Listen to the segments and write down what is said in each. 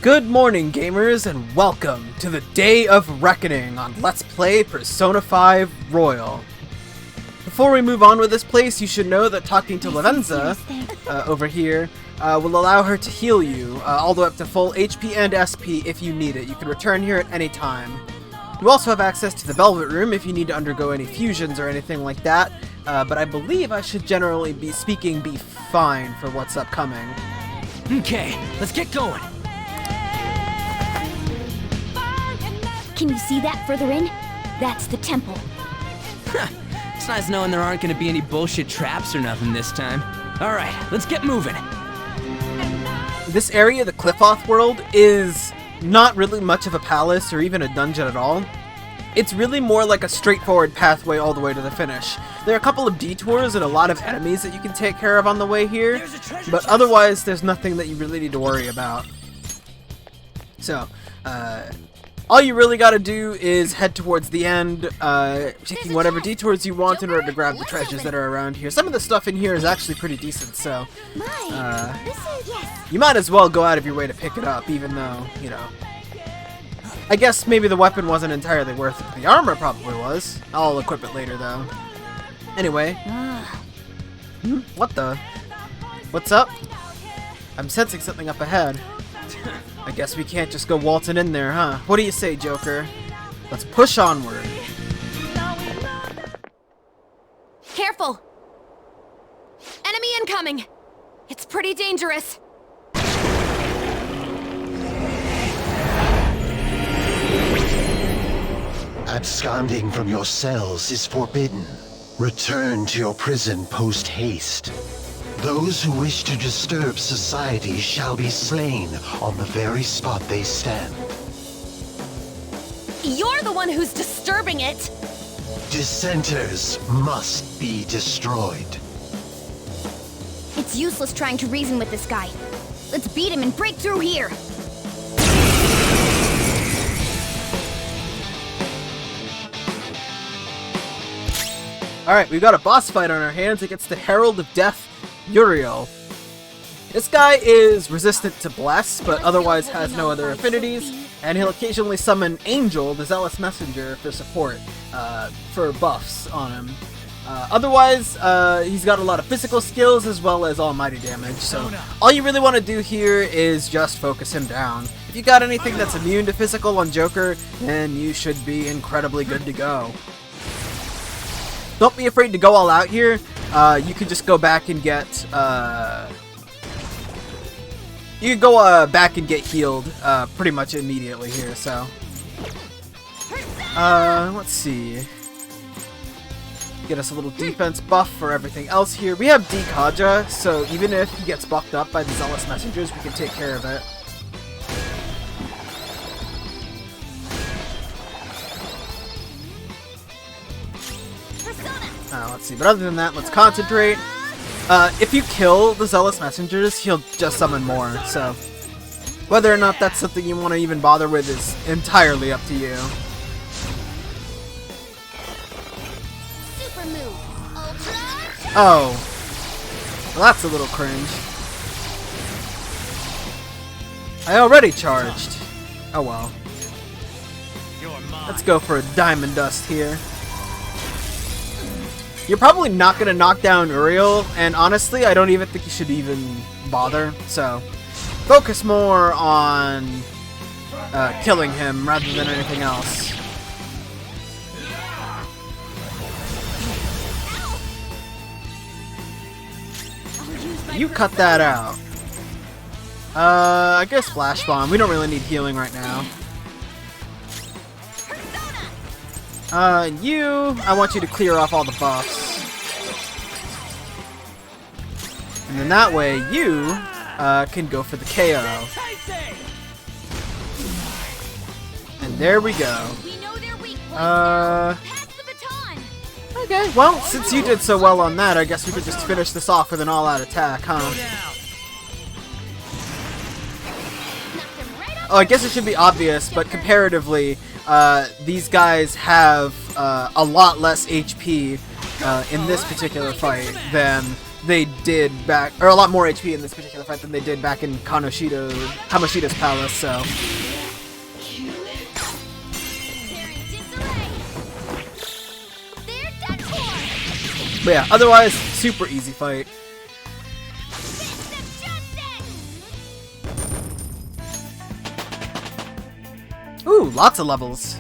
Good morning, gamers, and welcome to the Day of Reckoning on Let's Play Persona 5 Royal. Before we move on with this place, you should know that talking to Lavenza over here will allow her to heal you all the way up to full HP and SP if you need it. You can return here at any time. You also have access to the Velvet Room if you need to undergo any fusions or anything like that, but I believe I should generally be fine for what's upcoming. Okay, let's get going. Can you see that further in? That's the temple. It's nice knowing there aren't gonna be any bullshit traps or nothing this time. Alright, let's get moving. This area, the Qliphoth World, is not really much of a palace or even a dungeon at all. It's really more like a straightforward pathway all the way to the finish. There are a couple of detours and a lot of enemies that you can take care of on the way here, but otherwise there's nothing that you really need to worry about. So, all you really gotta do is head towards the end, taking whatever detours you want in order to grab the treasures that are around here. Some of the stuff in here is actually pretty decent, so you might as well go out of your way to pick it up, even though, you know, I guess maybe the weapon wasn't entirely worth it. The armor probably was. I'll equip it later, though. Anyway. What the? What's up? I'm sensing something up ahead. I guess we can't just go waltzing in there, huh? What do you say, Joker? Let's push onward. Careful! Enemy incoming! It's pretty dangerous. Absconding from your cells is forbidden. Return to your prison post-haste. Those who wish to disturb society shall be slain on the very spot they stand. You're the one who's disturbing it! Dissenters must be destroyed. It's useless trying to reason with this guy. Let's beat him and break through here! Alright, we've got a boss fight on our hands against the Herald of Death, Uriel. This guy is resistant to Bless, but otherwise has no other affinities, and he'll occasionally summon Angel, the Zealous Messenger, for support, for buffs on him. Otherwise, he's got a lot of physical skills as well as almighty damage, so all you really want to do here is just focus him down. If you got anything that's immune to physical on Joker, then you should be incredibly good to go. Don't be afraid to go all out here. You could just go back and get, you could go back and get healed pretty much immediately here, so. Let's see. Get us a little defense buff for everything else here. We have Dekaja, so even if he gets buffed up by the Zealous Messengers, we can take care of it. Let's see, but other than that, let's concentrate. If you kill the Zealous Messengers, he'll just summon more, so whether or not that's something you want to even bother with is entirely up to you. Super move. Ultra. Oh. Well, that's a little cringe. I already charged. Oh well. Let's go for a Diamond Dust here. You're probably not going to knock down Uriel, and honestly, I don't even think you should even bother, so focus more on killing him rather than anything else. You cut that out. I guess Flash Bomb. We don't really need healing right now. I want you to clear off all the buffs. And then that way, you, can go for the KO. And there we go. Okay, well, since you did so well on that, I guess we could just finish this off with an all-out attack, huh? Oh, I guess it should be obvious, but comparatively, these guys have a lot less HP in this particular fight than they did back, or a lot more HP in this particular fight than they did back in Kamoshida's palace. So. But yeah, otherwise, super easy fight. Ooh, lots of levels.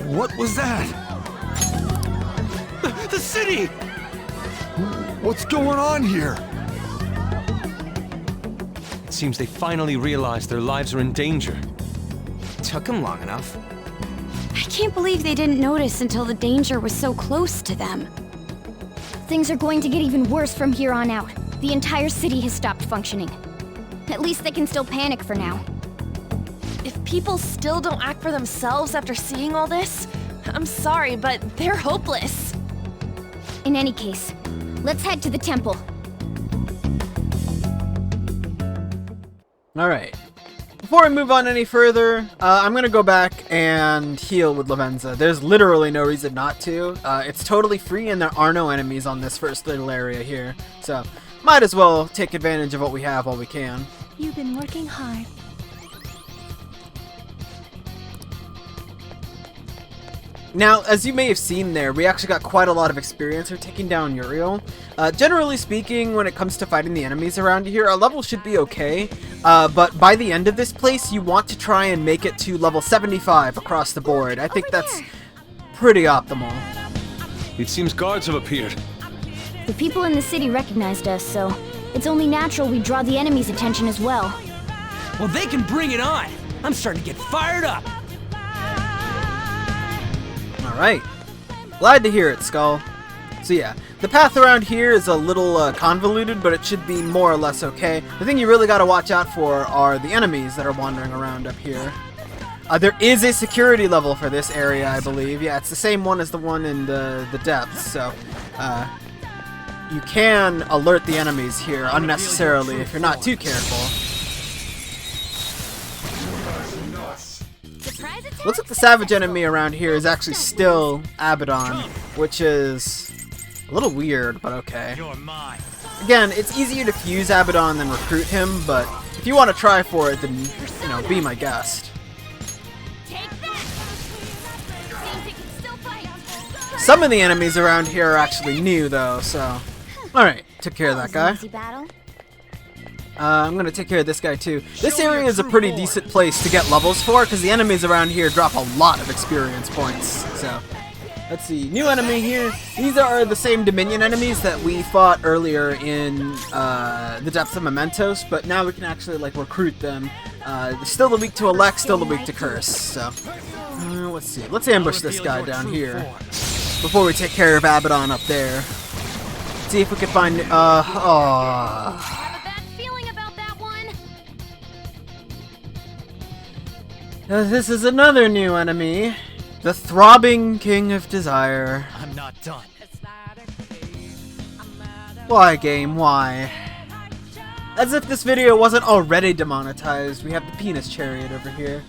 What was that? The city! What's going on here? It seems they finally realized their lives are in danger. Took them long enough. I can't believe they didn't notice until the danger was so close to them. Things are going to get even worse from here on out. The entire city has stopped functioning. At least they can still panic for now. If people still don't act for themselves after seeing all this, I'm sorry, but they're hopeless. In any case, let's head to the temple. Alright. Before we move on any further, I'm gonna go back and heal with Lavenza. There's literally no reason not to. It's totally free and there are no enemies on this first little area here. So, might as well take advantage of what we have while we can. You've been working hard. Now, as you may have seen there, we actually got quite a lot of experience for taking down Uriel. Generally speaking, when it comes to fighting the enemies around here, our level should be okay, but by the end of this place, you want to try and make it to level 75 across the board. I think that's pretty optimal. It seems guards have appeared. The people in the city recognized us, so it's only natural we draw the enemy's attention as well. Well, they can bring it on. I'm starting to get fired up. Alright. Glad to hear it, Skull. So yeah, the path around here is a little convoluted, but it should be more or less okay. The thing you really gotta watch out for are the enemies that are wandering around up here. There is a security level for this area, I believe. Yeah, it's the same one as the one in the depths, so you can alert the enemies here unnecessarily if you're not too careful. Looks like the savage enemy around here is actually still Abaddon, which is a little weird, but okay. Again, it's easier to fuse Abaddon than recruit him, but if you want to try for it, then, you know, be my guest. Some of the enemies around here are actually new, though, so... Alright, took care of that guy. I'm gonna take care of this guy too. This area is a pretty decent place to get levels for, because the enemies around here drop a lot of experience points. So, let's see. New enemy here. These are the same Dominion enemies that we fought earlier in the depths of Mementos, but now we can actually like recruit them. Still the weak to elect, still the weak to curse. So, let's see. Let's ambush this guy down here before we take care of Abaddon up there. See if we can find. This is another new enemy, the throbbing King of Desire. I'm not done. Why, game, why? As if this video wasn't already demonetized, we have the penis chariot over here.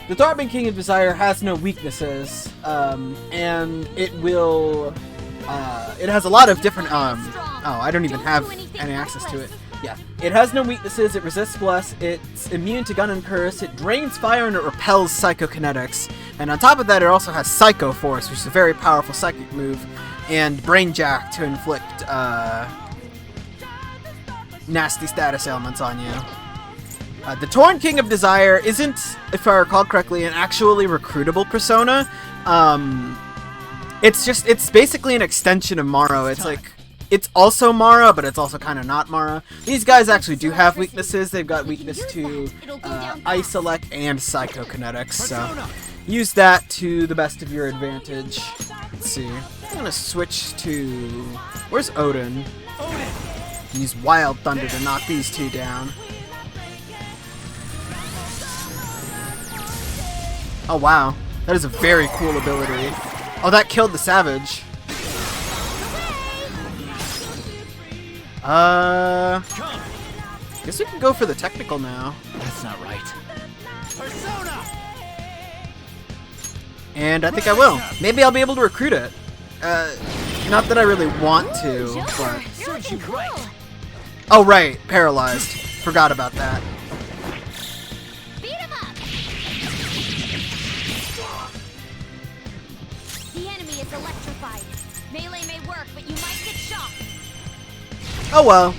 The throbbing King of Desire has no weaknesses, and it will, it has a lot of different, oh, I don't even have any access to it. Yeah, it has no weaknesses, it resists bless, it's immune to gun and curse, it drains fire, and it repels psychokinetics. And on top of that, it also has Psycho Force, which is a very powerful psychic move, and Brain Jack to inflict nasty status ailments on you. The Torn King of Desire isn't, if I recall correctly, an actually recruitable persona. It's basically an extension of Maro. It's like, it's also Mara, but it's also kind of not Mara. These guys actually do have weaknesses. They've got weakness to Ice Elect and Psychokinetics, so use that to the best of your advantage. Let's see. I'm gonna switch to... Where's Odin? Use Wild Thunder to knock these two down. Oh wow, that is a very cool ability. Oh, that killed the Savage. Guess we can go for the technical now. That's not right. Persona! And I think I will. Maybe I'll be able to recruit it. Not that I really want to, but... You're looking cool. Oh, right. Paralyzed. Forgot about that. Beat him up. The enemy is electrified. Melee may work, but you might get shocked. Oh well.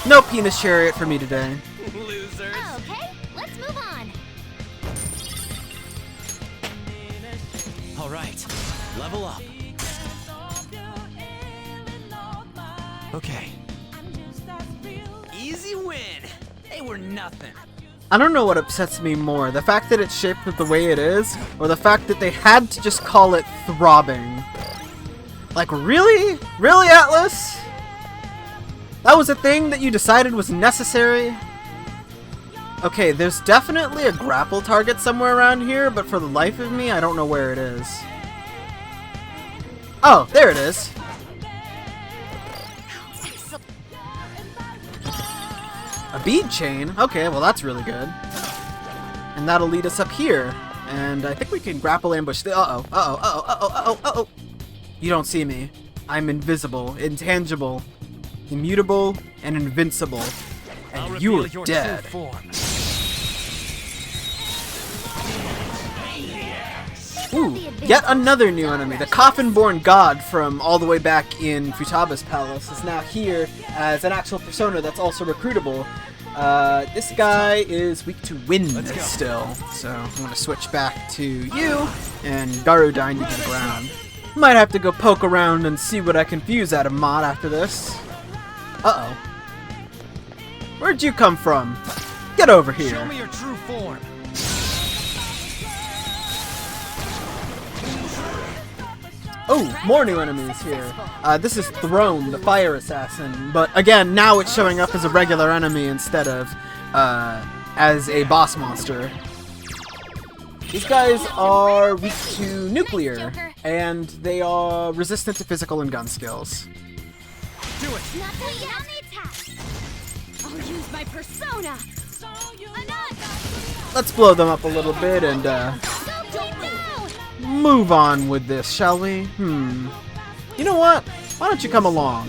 No penis chariot for me today. Losers. Okay, let's move on. All right, level up. Okay. Easy win. They were nothing. I don't know what upsets me more, the fact that it's shaped the way it is, or the fact that they had to just call it throbbing. Like, really? Really, Atlas? That was a thing that you decided was necessary? Okay, there's definitely a grapple target somewhere around here, but for the life of me, I don't know where it is. Oh, there it is. A bead chain? Okay, well that's really good. And that'll lead us up here. And I think we can grapple ambush the— uh-oh, uh-oh, uh-oh, uh-oh, uh-oh, uh-oh. You don't see me. I'm invisible, intangible, immutable, and invincible. And you're dead. Ooh, yet another new enemy. The Coffin-born god from all the way back in Futaba's palace is now here as an actual persona that's also recruitable. This guy is weak to wind still, so I'm going to switch back to you and Garudyne you to the ground. Might have to go poke around and see what I can fuse out of Mod after this. Uh-oh. Where'd you come from? Get over here. Show me your true form. Oh, more new enemies here. This is Throne, the fire assassin, but again, now it's showing up as a regular enemy instead of as a boss monster. These guys are weak to nuclear, and they are resistant to physical and gun skills. Do it. Not till you on the attack. I'll use my persona. Let's blow them up a little bit and move on with this, shall we? You know what? Why don't you come along?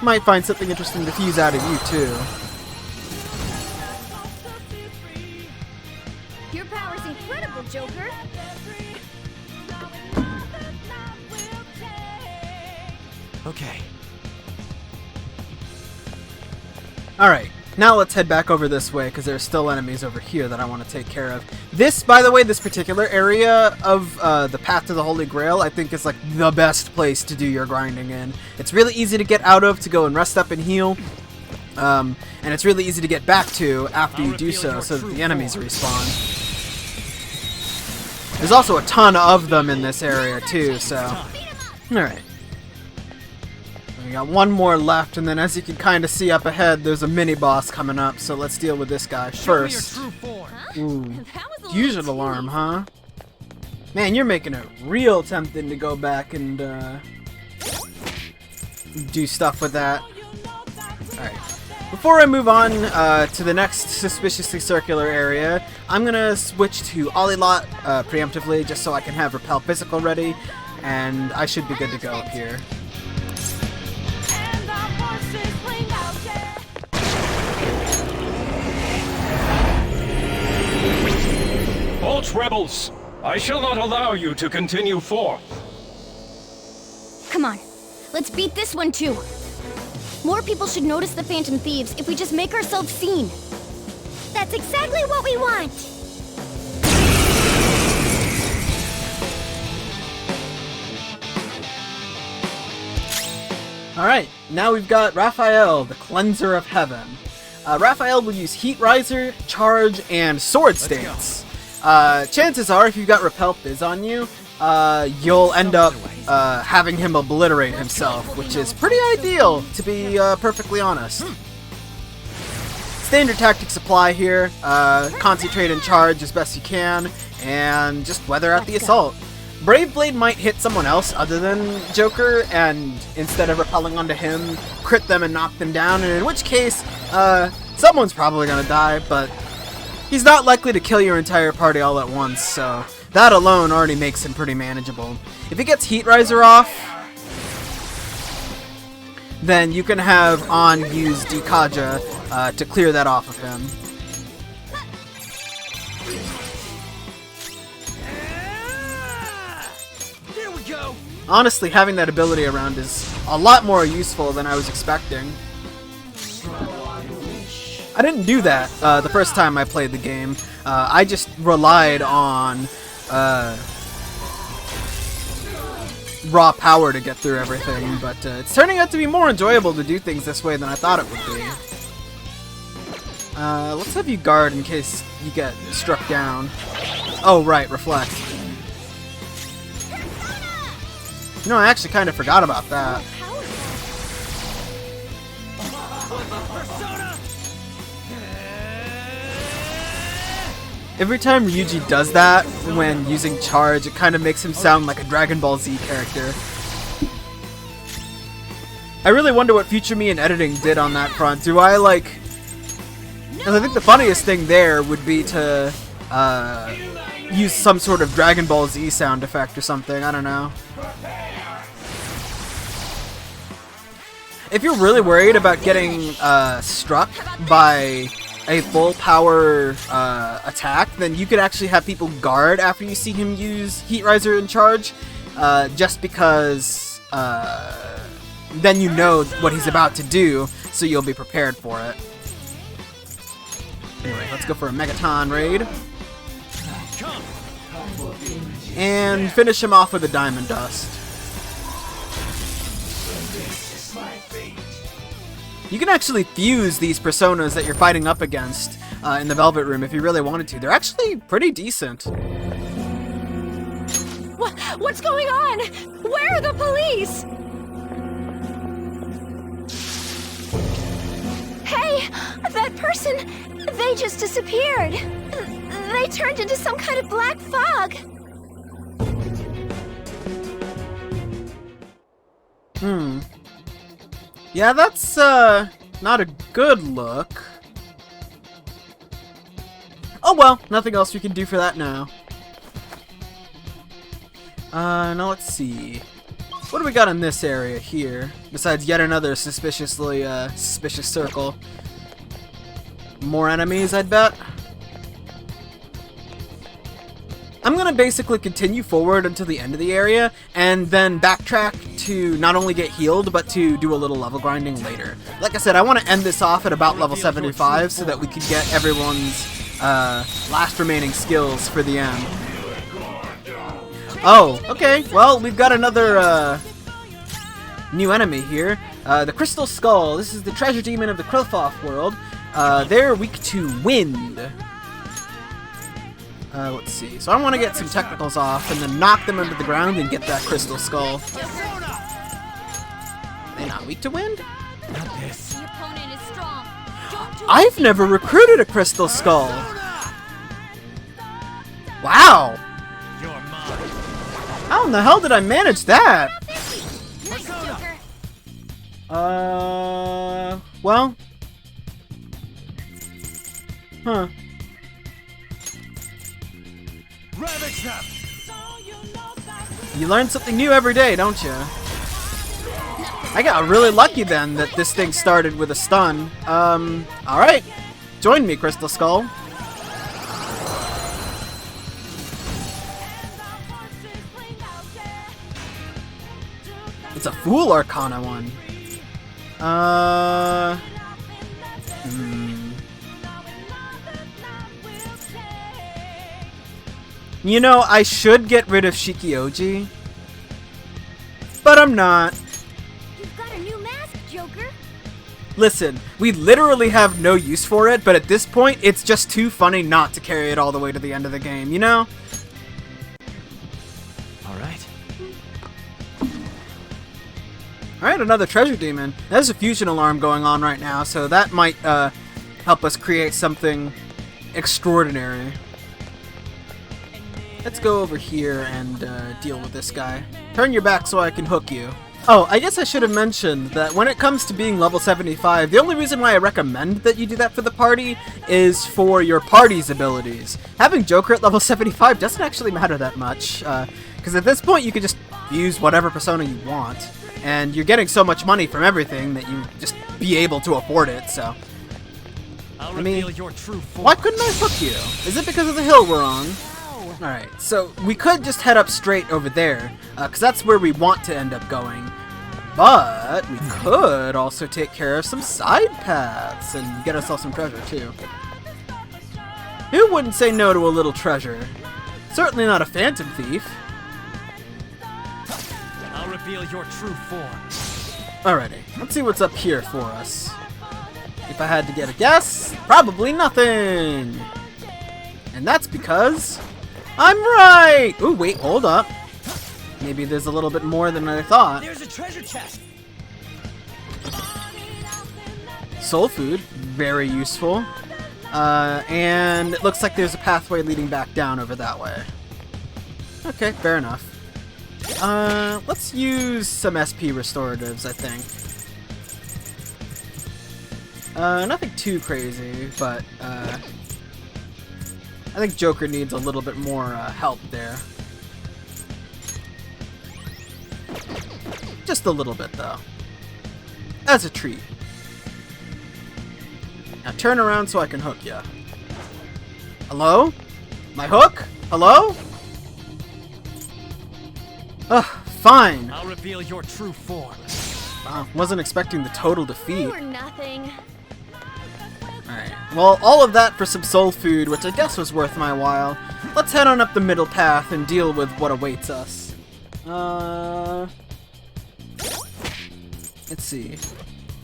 Might find something interesting to fuse out of you, too. Your power's incredible, Joker. Okay. Alright, now let's head back over this way, because there's still enemies over here that I want to take care of. This, by the way, this particular area of the Path to the Holy Grail, I think is like the best place to do your grinding in. It's really easy to get out of, to go and rest up and heal. And it's really easy to get back to after you do so that the enemies respawn. There's also a ton of them in this area too, so... Alright. We got one more left, and then as you can kind of see up ahead, there's a mini-boss coming up, so let's deal with this guy first. Ooh, fusion alarm, huh? Man, you're making it real tempting to go back and do stuff with that. Alright. Before I move on to the next suspiciously circular area, I'm gonna switch to Olilot preemptively, just so I can have Repel Physical ready, and I should be good to go up here. Halt, rebels! I shall not allow you to continue forth. Come on, let's beat this one too. More people should notice the Phantom Thieves if we just make ourselves seen. That's exactly what we want! Alright, now we've got Raphael, the Cleanser of Heaven. Raphael will use Heat Riser, Charge, and Sword Stance. Chances are, if you've got Repel Fizz on you, you'll end up having him obliterate himself, which is pretty ideal, to be perfectly honest. Standard tactics apply here. Concentrate and charge as best you can, and just weather out the assault. Brave Blade might hit someone else other than Joker, and instead of repelling onto him, crit them and knock them down, and in which case, someone's probably gonna die, but He's not likely to kill your entire party all at once, so that alone already makes him pretty manageable. If he gets Heat Riser off, then you can have On use Dikaja to clear that off of him. There we go. Honestly, having that ability around is a lot more useful than I was expecting. I didn't do that the first time I played the game. I just relied on raw power to get through everything, but it's turning out to be more enjoyable to do things this way than I thought it would be. Let's have you guard in case you get struck down. Oh, right, reflect. You know, I actually kind of forgot about that. Every time Ryuji does that when using charge, it kind of makes him sound like a Dragon Ball Z character. I really wonder what future me in editing did on that front. Do I like... Because I think the funniest thing there would be to use some sort of Dragon Ball Z sound effect or something. I don't know. If you're really worried about getting struck by a full power attack, then you could actually have people guard after you see him use Heat Riser in charge, just because then you know what he's about to do, so you'll be prepared for it. Anyway, let's go for a Megaton raid. And finish him off with a Diamond Dust. You can actually fuse these personas that you're fighting up against in the Velvet Room if you really wanted to. They're actually pretty decent. What's going on? Where are the police? Hey, that person, they just disappeared. They turned into some kind of black fog. Yeah, that's not a good look. Oh well, nothing else we can do for that now. Now let's see. What do we got in this area here? Besides yet another suspicious circle. More enemies, I'd bet. I'm gonna basically continue forward until the end of the area, and then backtrack to not only get healed, but to do a little level grinding later. Like I said, I want to end this off at about level 75, so that we can get everyone's last remaining skills for the end. Oh, okay, well, we've got another new enemy here. The Crystal Skull. This is the treasure demon of the Qliphoth World. They're weak to wind. Let's see. So I want to get some technicals off and then knock them into the ground and get that Crystal Skull. Are they not weak to wind? Not this. I've never recruited a Crystal Skull. Wow. How in the hell did I manage that? Well. Huh. You learn something new every day, don't you? I got really lucky then that this thing started with a stun. Alright. Join me, Crystal Skull. It's a Fool Arcana one. You know, I should get rid of Shikioji, but I'm not. You've got a new mask, Joker. Listen, we literally have no use for it, but at this point, it's just too funny not to carry it all the way to the end of the game, you know? Alright, another treasure demon. There's a fusion alarm going on right now, so that might help us create something extraordinary. Let's go over here and deal with this guy. Turn your back so I can hook you. Oh, I guess I should have mentioned that when it comes to being level 75, the only reason why I recommend that you do that for the party is for your party's abilities. Having Joker at level 75 doesn't actually matter that much, because at this point you can just use whatever persona you want, and you're getting so much money from everything that you just be able to afford it, so... I mean, why couldn't I hook you? Is it because of the hill we're on? Alright, so we could just head up straight over there, because that's where we want to end up going. But we could also take care of some side paths and get ourselves some treasure, too. Who wouldn't say no to a little treasure? Certainly not a phantom thief. I'll reveal your true form. Alrighty, let's see what's up here for us. If I had to get a guess, probably nothing! And that's because... I'm right! Ooh, wait, hold up. Maybe there's a little bit more than I thought. There's a treasure chest! Soul food, very useful. And it looks like there's a pathway leading back down over that way. Okay, fair enough. Let's use some SP restoratives, I think. Nothing too crazy, but, I think Joker needs a little bit more help there. Just a little bit, though. As a treat. Now turn around so I can hook ya. Hello? My hook? Hello? Ugh, fine. I'll reveal your true form. Wow, wasn't expecting the total defeat. You were nothing. Alright, well, all of that for some soul food, which I guess was worth my while. Let's head on up the middle path and deal with what awaits us. Let's see.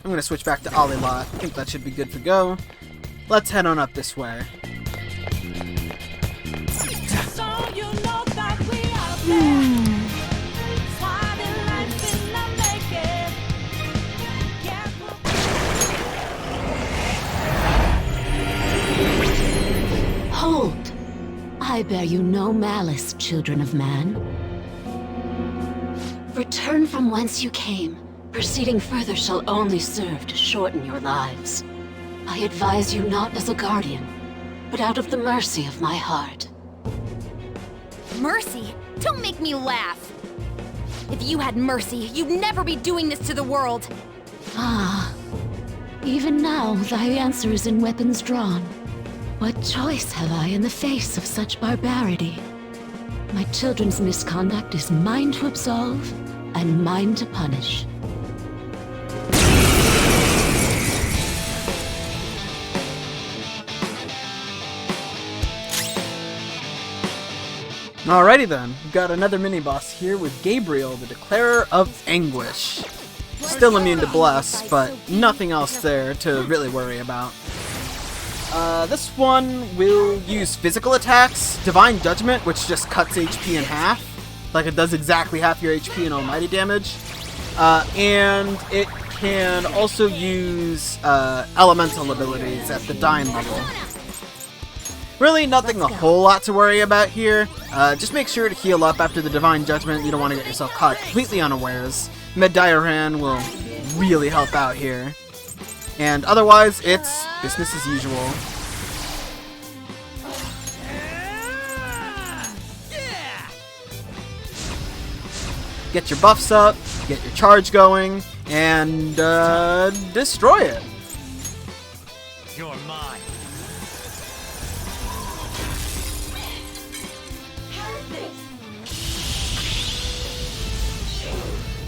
I'm gonna switch back to Olilot. I think that should be good to go. Let's head on up this way. Hold! I bear you no malice, children of man. Return from whence you came. Proceeding further shall only serve to shorten your lives. I advise you not as a guardian, but out of the mercy of my heart. Mercy? Don't make me laugh! If you had mercy, you'd never be doing this to the world! Ah, even now thy answer is in weapons drawn. What choice have I in the face of such barbarity? My children's misconduct is mine to absolve, and mine to punish. Alrighty then, we've got another mini-boss here with Gabriel, the Declarer of Anguish. Still immune to Bless, but nothing else there to really worry about. This one will use physical attacks, Divine Judgment, which just cuts HP in half, like it does exactly half your HP and almighty damage, and it can also use elemental abilities at the Dying level. Really nothing a whole lot to worry about here. Just make sure to heal up after the Divine Judgment. You don't want to get yourself caught completely unawares. Med-Dioran will really help out here. And otherwise, it's business as usual. Get your buffs up, get your charge going, and destroy it. You're mine.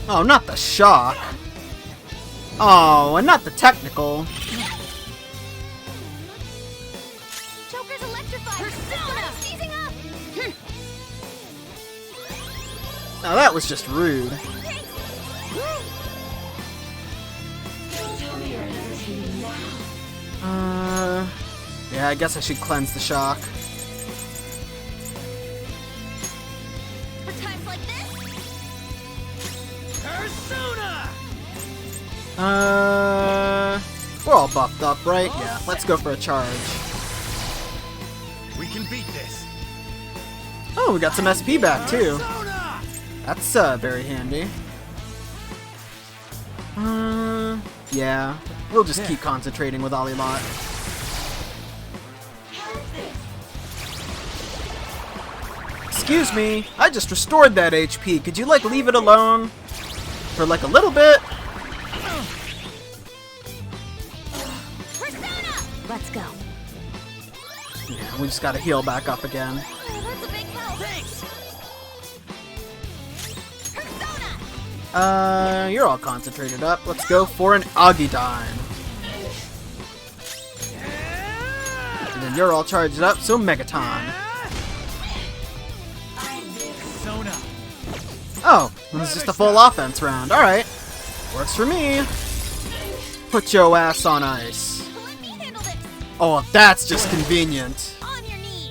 Oh, not the shock. Oh, and not the technical. Joker's electrified! Persona! Seizing up! Now that was just rude. Yeah, I guess I should cleanse the shock. For times like this? Persona! We're all buffed up, right? Yeah, let's go for a charge. We can beat this. Oh, we got some SP back, too. Persona! That's, very handy. Yeah. We'll just keep concentrating with Olilot. Excuse me, I just restored that HP. Could you, like, leave it alone? For, like, a little bit? Let's go. Yeah, we just gotta heal back up again. That's a big help. You're all concentrated up. Let's go for an Agidime. And then you're all charged up, so Megaton. Oh, this is just a full offense round. Alright. Works for me. Put your ass on ice. Let me handle this. Oh, that's just convenient. On your knees.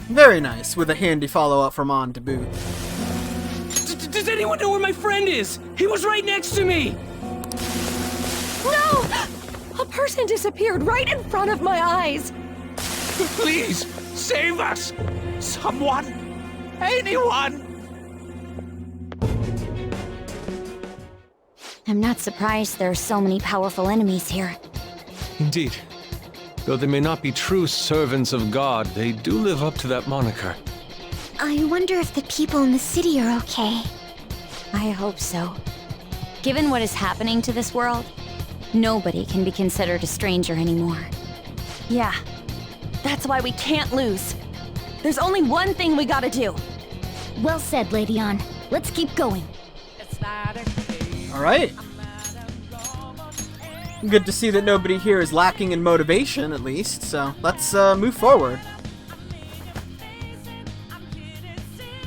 Very nice, with a handy follow-up from On to boot. Does anyone know where my friend is? He was right next to me! No! A person disappeared right in front of my eyes. Please, save us! Someone! Anyone! I'm not surprised there are so many powerful enemies here. Indeed. Though they may not be true servants of God, they do live up to that moniker. I wonder if the people in the city are okay. I hope so. Given what is happening to this world, nobody can be considered a stranger anymore. Yeah, that's why we can't lose. There's only one thing we gotta do. Well said, Lady Ann. Let's keep going. Alright. Good to see that nobody here is lacking in motivation, at least, so let's move forward.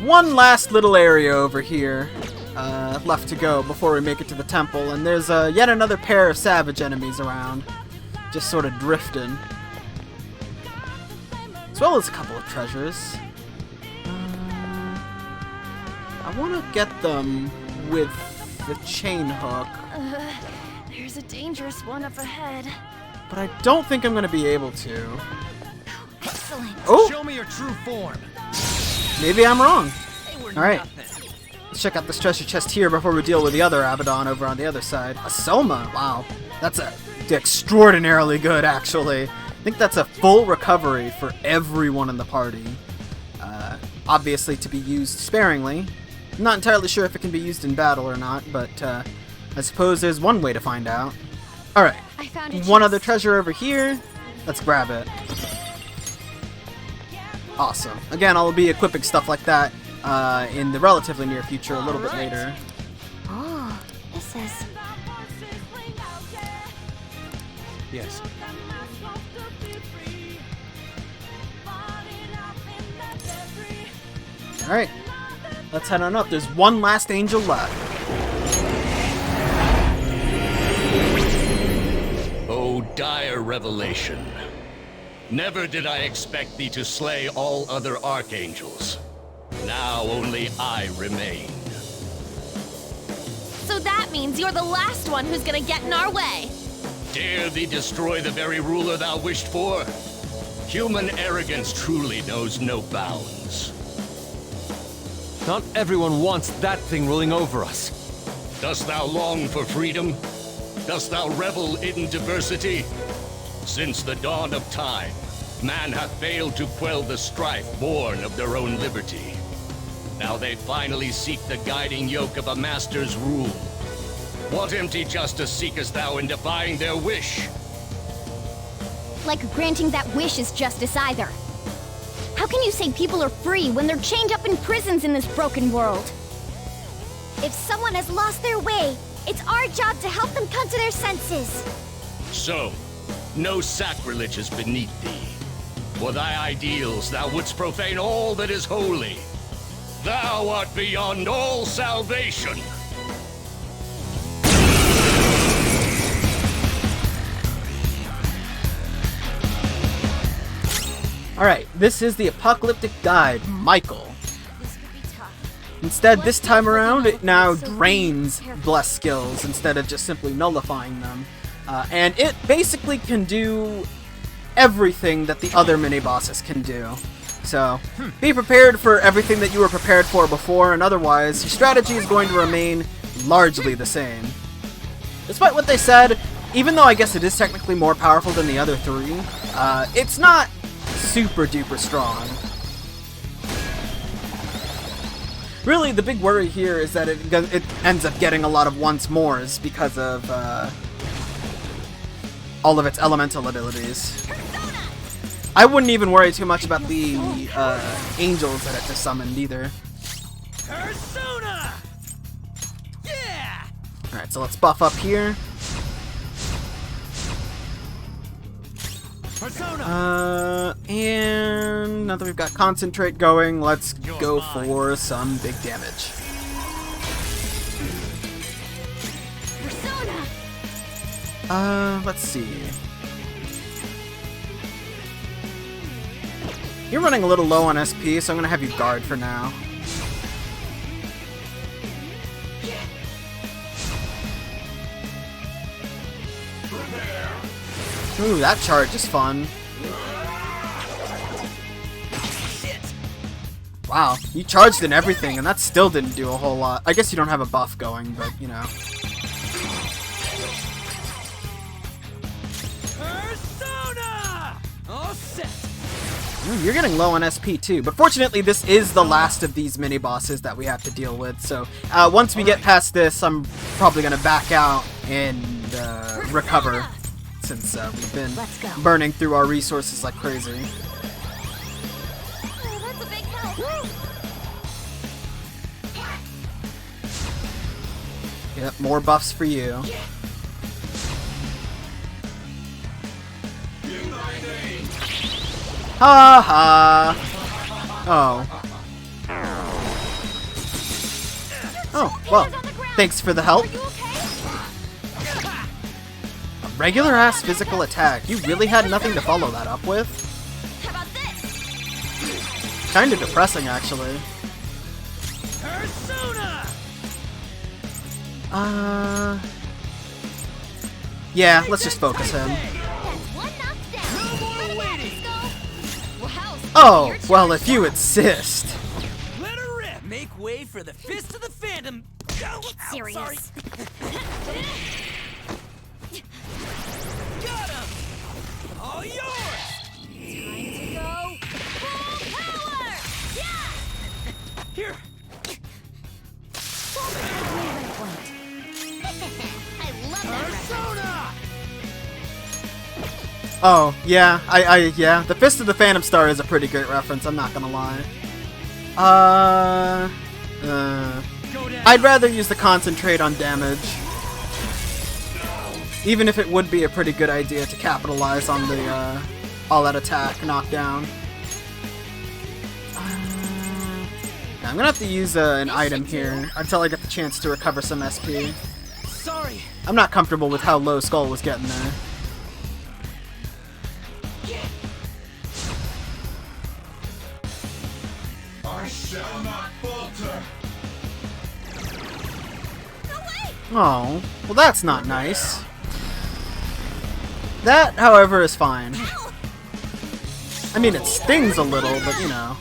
One last little area over here left to go before we make it to the temple, and there's yet another pair of savage enemies around, just sort of drifting. As well as a couple of treasures. I want to get them with the chain hook. There's a dangerous one up ahead. But I don't think I'm going to be able to. Excellent. Oh! Show me your true form. Maybe I'm wrong. They were Alright. nothing. Let's check out this treasure chest here before we deal with the other Abaddon over on the other side. A Soma! Wow. That's extraordinarily good, actually. I think that's a full recovery for everyone in the party. Obviously to be used sparingly. I'm not entirely sure if it can be used in battle or not, but I suppose there's one way to find out. Alright. I found a One chest. other treasure over here. Let's grab it. Awesome. Again, I'll be equipping stuff like that in the relatively near future, a little bit later. Oh, this is... Yes. Alright. Let's head on up. There's one last angel left. O dire revelation. Never did I expect thee to slay all other archangels. Now only I remain. So that means you're the last one who's gonna get in our way. Dare thee destroy the very ruler thou wished for? Human arrogance truly knows no bounds. Not everyone wants that thing ruling over us. Dost thou long for freedom? Dost thou revel in diversity? Since the dawn of time, man hath failed to quell the strife born of their own liberty. Now they finally seek the guiding yoke of a master's rule. What empty justice seekest thou in defying their wish? like granting that wish is justice either. How can you say people are free when they're chained up in prisons in this broken world? If someone has lost their way, it's our job to help them come to their senses. So, no sacrilege is beneath thee. For thy ideals thou wouldst profane all that is holy. Thou art beyond all salvation. Alright, this is the apocalyptic guide, Michael. Instead, this time around, it now drains bless skills instead of just simply nullifying them. And it basically can do everything that the other mini-bosses can do. So, be prepared for everything that you were prepared for before, and otherwise, your strategy is going to remain largely the same. Despite what they said, even though I guess it is technically more powerful than the other three, it's not super duper strong. Really, the big worry here is that it ends up getting a lot of once mores because of all of its elemental abilities. I wouldn't even worry too much about the angels that it just summoned either. Persona! Yeah! Alright, so let's buff up here. And now that we've got concentrate going, let's go for some big damage. Let's see. You're running a little low on SP, so I'm gonna have you guard for now. Ooh, that charge is fun. Wow, you charged in everything, and that still didn't do a whole lot. I guess you don't have a buff going, but, you know. Persona! All set. Ooh, you're getting low on SP too, but fortunately this is the last of these mini-bosses that we have to deal with, so once we get past this, I'm probably going to back out and recover, since we've been burning through our resources like crazy. Oh, that's a big help. Yep, more buffs for you. Ha ha! Oh. Oh, well, thanks for the help. A regular-ass physical attack. You really had nothing to follow that up with? How about this? Kinda depressing, actually. Persona! Yeah, let's just focus him. Oh, well, if you insist. Let her rip! Make way for the Fist of the Phantom! Oh, Serious. sorry. Got him! All yours! Time to go full power! Yeah! Here! I love that Persona! Oh, yeah, yeah, the Fist of the Phantom Star is a pretty great reference, I'm not gonna lie. I'd rather use the concentrate on damage. Even if it would be a pretty good idea to capitalize on the, all-out attack knockdown. Yeah, I'm gonna have to use an item here until I get the chance to recover some SP. Sorry. I'm not comfortable with how low Skull was getting there. I shall not falter. Oh, well that's not nice. That, however, is fine. I mean, it stings a little, but you know.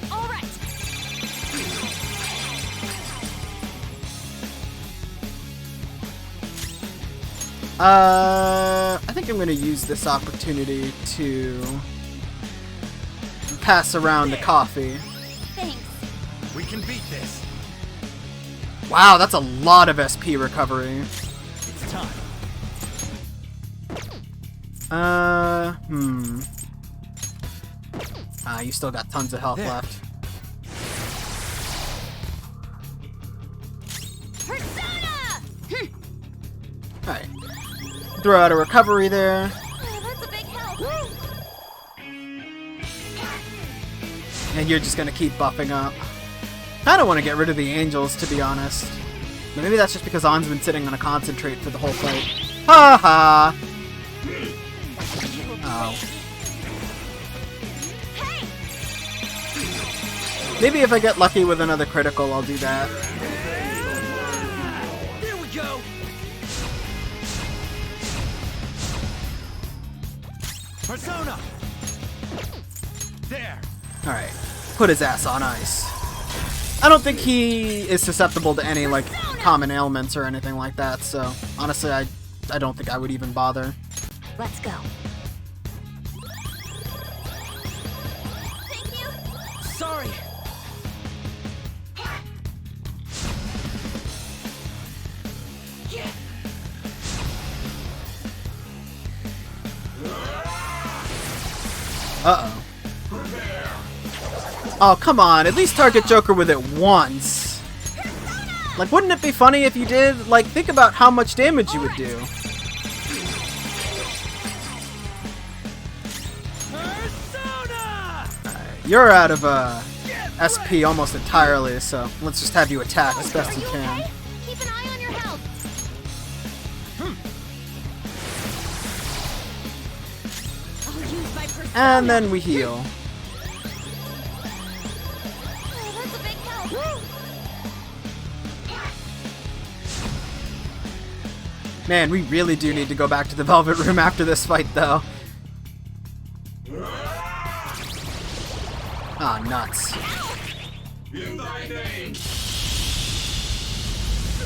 I think I'm gonna use this opportunity to pass around the coffee. Thanks. We can beat this. Wow, that's a lot of SP recovery. It's time. You still got tons of health left. Persona! Alright. Throw out a recovery there. Oh, that's a big help. And you're just gonna keep buffing up. I don't want to get rid of the angels, to be honest. But maybe that's just because On's been sitting on a concentrate for the whole fight. Ha ha! Oh. Maybe if I get lucky with another critical, I'll do that. There we go. Persona. There. Alright, put his ass on ice. I don't think he is susceptible to any, like, common ailments or anything like that, so honestly, I don't think I would even bother. Let's go. Thank you. Sorry. Uh-oh. Oh, come on. At least target Joker with it once. Like, wouldn't it be funny if you did? Like, think about how much damage you would do. You're out of SP almost entirely, so let's just have you attack as best you can. Keep an eye on your health. I'll use my persona. And then we heal. Oh, that's a big help. Man, we really do need to go back to the Velvet Room after this fight, though. Ah, nuts.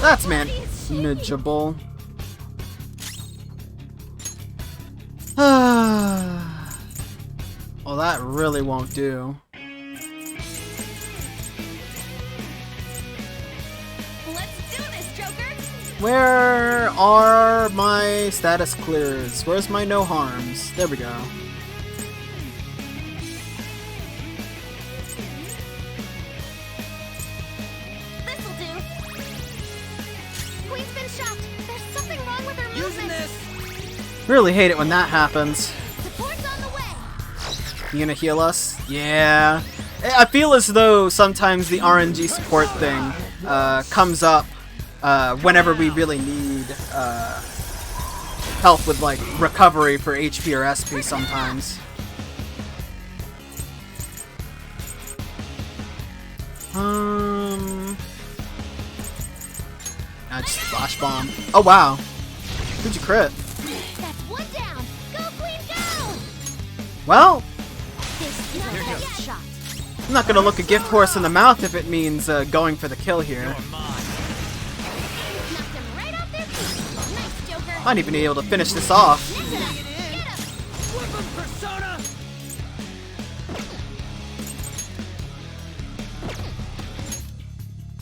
That's manageable. Well, that really won't do. Let's do this, Joker. Where are my status clears? Where's my no harms? There we go. This'll do. Queen's been shocked. There's something wrong with her movement. Really hate it when that happens. Support's on the way. You gonna heal us? Yeah. I feel as though sometimes the RNG support thing comes up whenever we really need help with, like, recovery for HP or SP sometimes. I just flash bomb. Oh wow. Who'd you crit? That's one down. Go, Queen, go! Well, This is a headshot. I'm not gonna look a gift horse in the mouth if it means going for the kill here. Knocked him right off their feet. Nice, Joker. Might even be able to finish this off. Get him.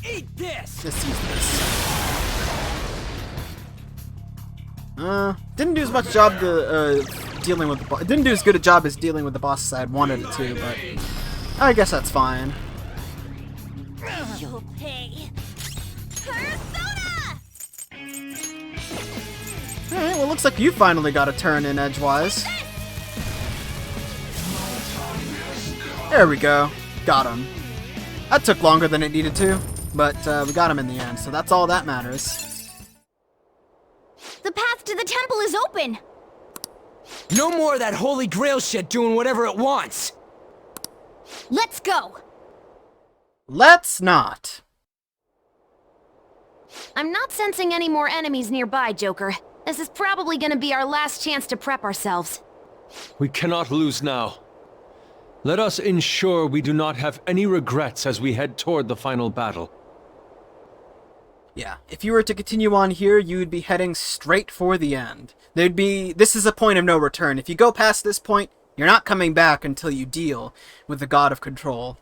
Eat this! Let's use this. Didn't do as much job to dealing with the boss. Didn't do as good a job as dealing with the boss as I had wanted it to, but I guess that's fine. You'll pay. Persona! Alright, well, looks like you finally got a turn in edgewise. There we go. Got him. That took longer than it needed to, but we got him in the end, so that's all that matters. The path to the temple is open. No more of that holy grail shit doing whatever it wants! Let's go. Let's not. I'm not sensing any more enemies nearby, Joker. This is probably gonna be our last chance to prep ourselves. We cannot lose now. Let us ensure we do not have any regrets as we head toward the final battle. Yeah, if you were to continue on here, you would be heading straight for the end. This is a point of no return. If you go past this point, you're not coming back until you deal with the God of Control.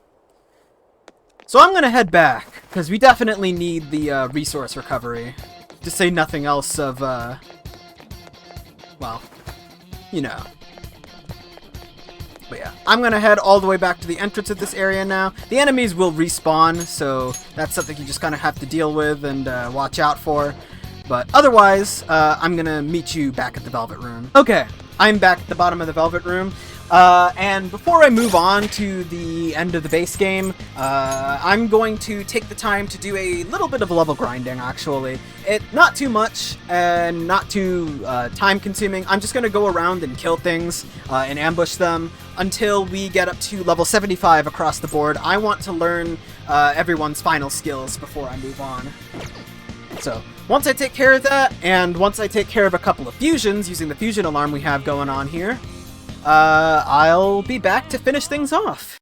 So I'm gonna head back, because we definitely need the resource recovery. To say nothing else of, well, you know. But yeah, I'm gonna head all the way back to the entrance of this area now. The enemies will respawn, so that's something you just kind of have to deal with and watch out for. But otherwise, I'm gonna meet you back at the Velvet Room. Okay, I'm back at the bottom of the Velvet Room. And before I move on to the end of the base game, I'm going to take the time to do a little bit of level grinding, actually. Not too much, and not too time-consuming. I'm just going to go around and kill things, and ambush them, until we get up to level 75 across the board. I want to learn everyone's final skills before I move on. So, once I take care of that, and once I take care of a couple of fusions, using the fusion alarm we have going on here, I'll be back to finish things off.